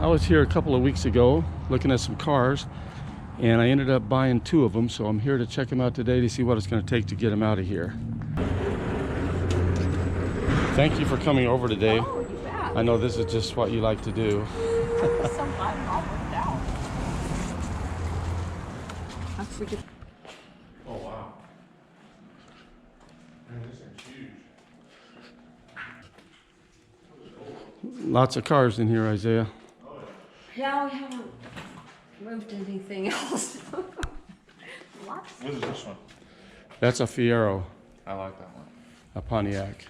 I was here a couple of weeks ago looking at some cars, and I ended up buying 2 of them, so I'm here to check them out today to see what it's going to take to get them out of here. Thank you for coming over today. Oh, you bet. I know this is just what you like to do. Sometimes all worked out. I forget. Oh wow. Man, this thing's huge. Lots of cars in here, Isaiah. Yeah, we haven't moved anything else. Lots. What is this one? That's a Fiero, I like that one. a Pontiac.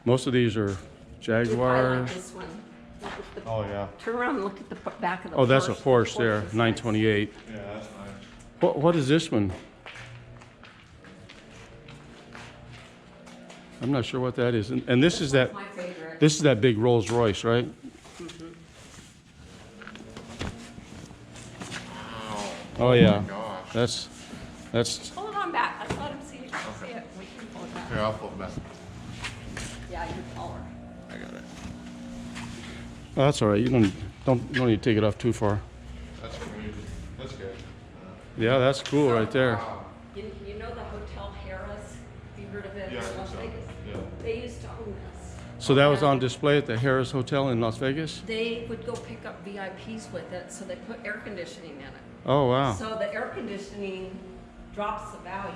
Most of these are I Jaguar. like this one. Look at the, Oh yeah. turn around and look at the back of the Oh, that's a Porsche. Porsche there, is nice. 928. Yeah, that's nice. What is this one? I'm not sure what that is. And this is that My favorite. this is that big Rolls Royce, right? Oh yeah. Oh my gosh. That's Pull it on back. Let's let him see if you can see it. We can pull it back. Here, I'll pull it back. Yeah, you're taller. I got it. oh, that's all right. You don't need to take it off too far. That's crazy. That's good. Yeah, that's cool right there. Wow. You know the Hotel Harris? Have you heard of it? Yeah, I in think Las so. Vegas? Yeah. They used to own this. So that was And on display at the Harris Hotel in Las Vegas? They would go pick up VIPs with it, so they put air conditioning in it. Oh wow. So the air conditioning drops the value,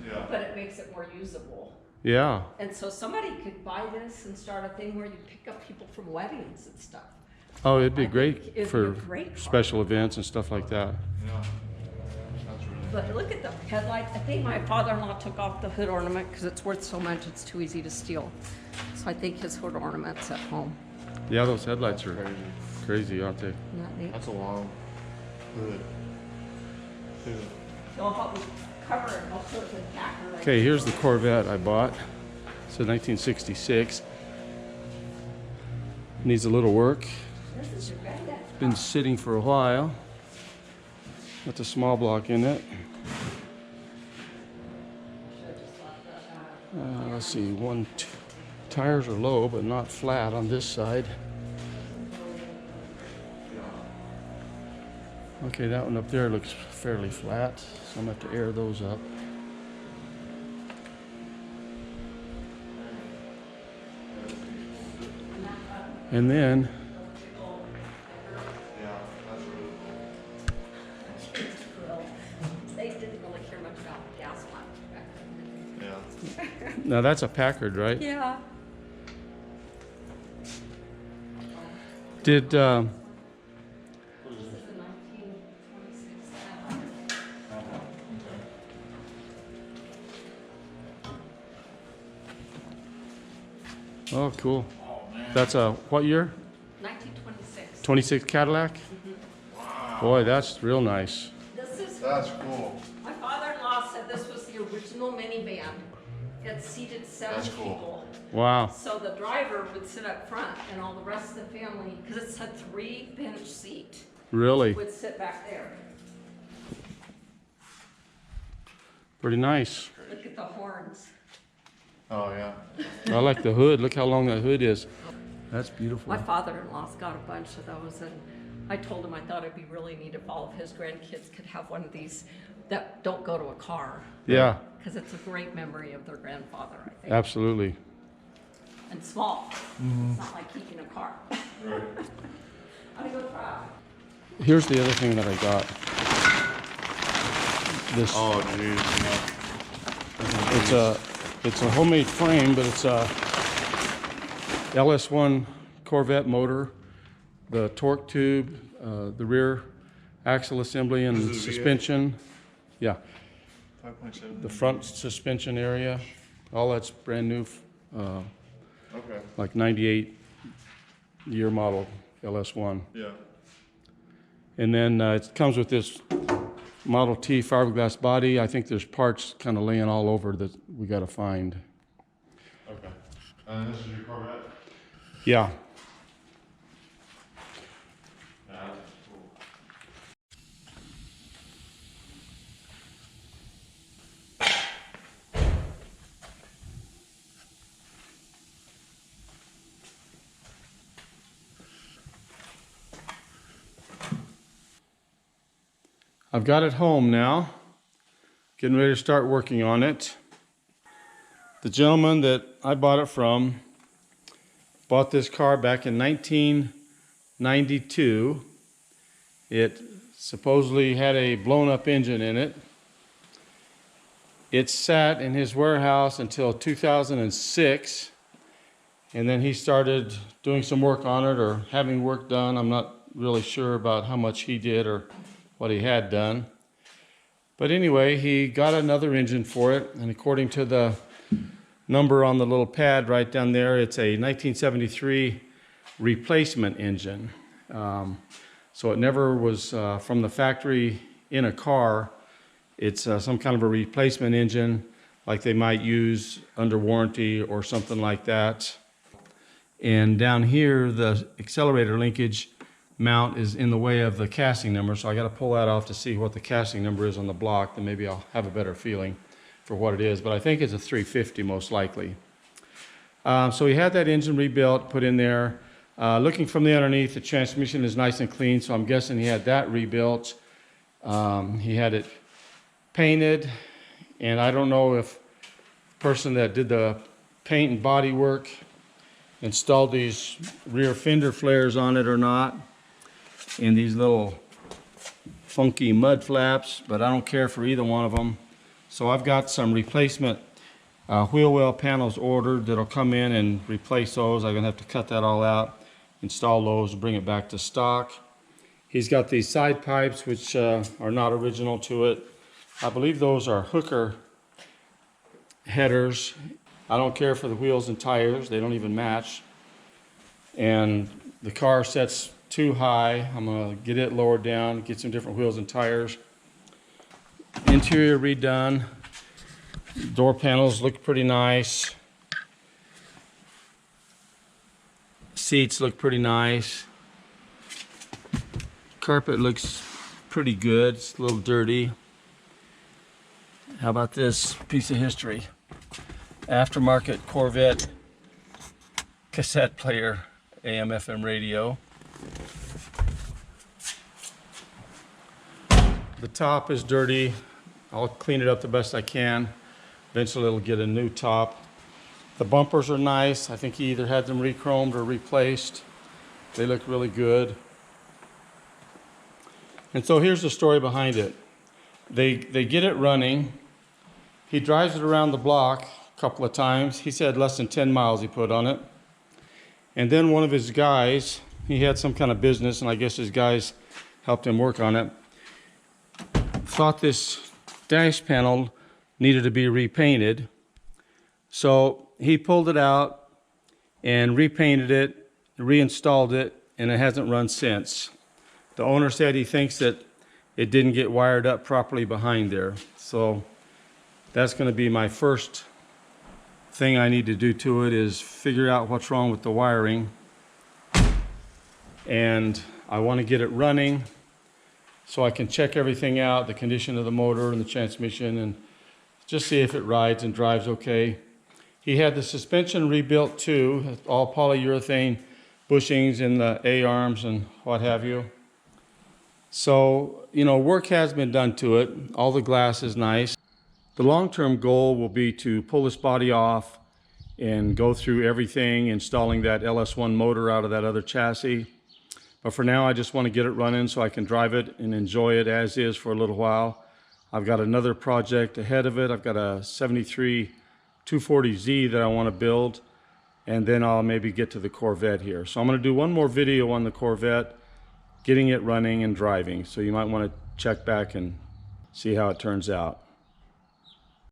Yeah. but it makes it more usable. Yeah. And so somebody could buy this and start a thing where you pick up people from weddings and stuff. Oh, it'd be I think great it'd be for a great car. special events and stuff like that. Yeah. That's really But look at the headlights. I think my father-in-law took off the hood ornament because it's worth so much, it's too easy to steal. So I think his hood ornament's at home. Yeah, those headlights are crazy. crazy, aren't they? Isn't that neat? That's a long hood. Too. They'll help me cover it. I'll put it in the packer. Okay, here's the Corvette I bought. It's a 1966. Needs a little work. This is your granddad. Been sitting for a while. Got the small block in it. Let's see, tires are low but not flat on this side. Okay, that one up there looks fairly flat, so I'm gonna have to air those up. And then Yeah, that's really cool. They didn't really care much about gas mileage back then. Yeah. now that's a Packard, right? Yeah. Did This is a 1926 Cadillac. oh cool. That's a what year? 1926. 26 Cadillac? Boy, that's real nice. This is, That's cool. my father-in-law said this was the original minivan. It seated 7 That's cool. people. Wow. So the driver would sit up front and all the rest of the family, because it's a 3-bench seat, Really? would sit back there. Pretty nice. Look at the horns. Oh yeah. I like the hood. Look how long that hood is. That's beautiful. My father-in-law's got a bunch of those, and I told him I thought it'd be really neat if all of his grandkids could have one of these that don't go to a car. Yeah, Because it's a great memory of their grandfather, I think. absolutely. And small. It's not like keeping a car. Right. I'd go try. Here's the other thing that I got. This Oh geez. it's a homemade frame, but it's a LS1 Corvette motor, the torque tube, the rear axle assembly and This is a V8? suspension. Yeah, 5.7. the front suspension area, all that's brand new, Okay. like 98 year model LS1. Yeah. And then it comes with this Model T fiberglass body. I think there's parts kind of laying all over that we got to find. Okay. And this is your Corvette? Yeah. Yeah, that's cool. I've got it home now, getting ready to start working on it. The gentleman that I bought it from bought this car back in 1992. It supposedly had a blown up engine in it. It sat in his warehouse until 2006, and then he started doing some work on it or having work done. I'm not really sure about how much he did or what he had done. But anyway, he got another engine for it, and according to the number on the little pad right down there, it's a 1973 replacement engine. So it never was from the factory in a car. It's some kind of a replacement engine like they might use under warranty or something like that. And down here, the accelerator linkage mount is in the way of the casting number, so I got to pull that off to see what the casting number is on the block. Then maybe I'll have a better feeling for what it is, but I think it's a 350 most likely. So he had that engine rebuilt, put in there. Looking from the underneath, the transmission is nice and clean, so I'm guessing he had that rebuilt. He had it painted, and I don't know if the person that did the paint and body work installed these rear fender flares on it or not, and these little funky mud flaps, but I don't care for either one of them. So I've got some replacement wheel well panels ordered that'll come in and replace those. I'm gonna have to cut that all out, install those, and bring it back to stock. He's got these side pipes which are not original to it. I believe those are hooker headers. I don't care for the wheels and tires, they don't even match. And the car sets too high. I'm gonna get it lowered down, get some different wheels and tires. Interior redone. Door panels look pretty nice. Seats look pretty nice. Carpet looks pretty good. It's a little dirty. How about this piece of history? Aftermarket Corvette cassette player, AM/FM radio. The top is dirty. I'll clean it up the best I can. Eventually it'll get a new top. The bumpers are nice. I think he either had them re-chromed or replaced. They look really good. And so here's the story behind it. They get it running. He drives it around the block a couple of times. He said less than 10 miles he put on it. And then one of his guys, he had some kind of business, and I guess his guys helped him work on it, thought this dash panel needed to be repainted. So he pulled it out and repainted it, reinstalled it, and it hasn't run since. The owner said he thinks that it didn't get wired up properly behind there. So that's going to be my first thing I need to do to it, is figure out what's wrong with the wiring. And I want to get it running so I can check everything out, the condition of the motor and the transmission, and just see if it rides and drives okay. He had the suspension rebuilt too, all polyurethane bushings in the A-arms and what have you. So, you know, work has been done to it. All the glass is nice. The long-term goal will be to pull this body off and go through everything, installing that LS1 motor out of that other chassis. But for now, I just want to get it running so I can drive it and enjoy it as is for a little while. I've got another project ahead of it. I've got a 73 240Z that I want to build, and then I'll maybe get to the Corvette here. So I'm going to do one more video on the Corvette, getting it running and driving. So you might want to check back and see how it turns out.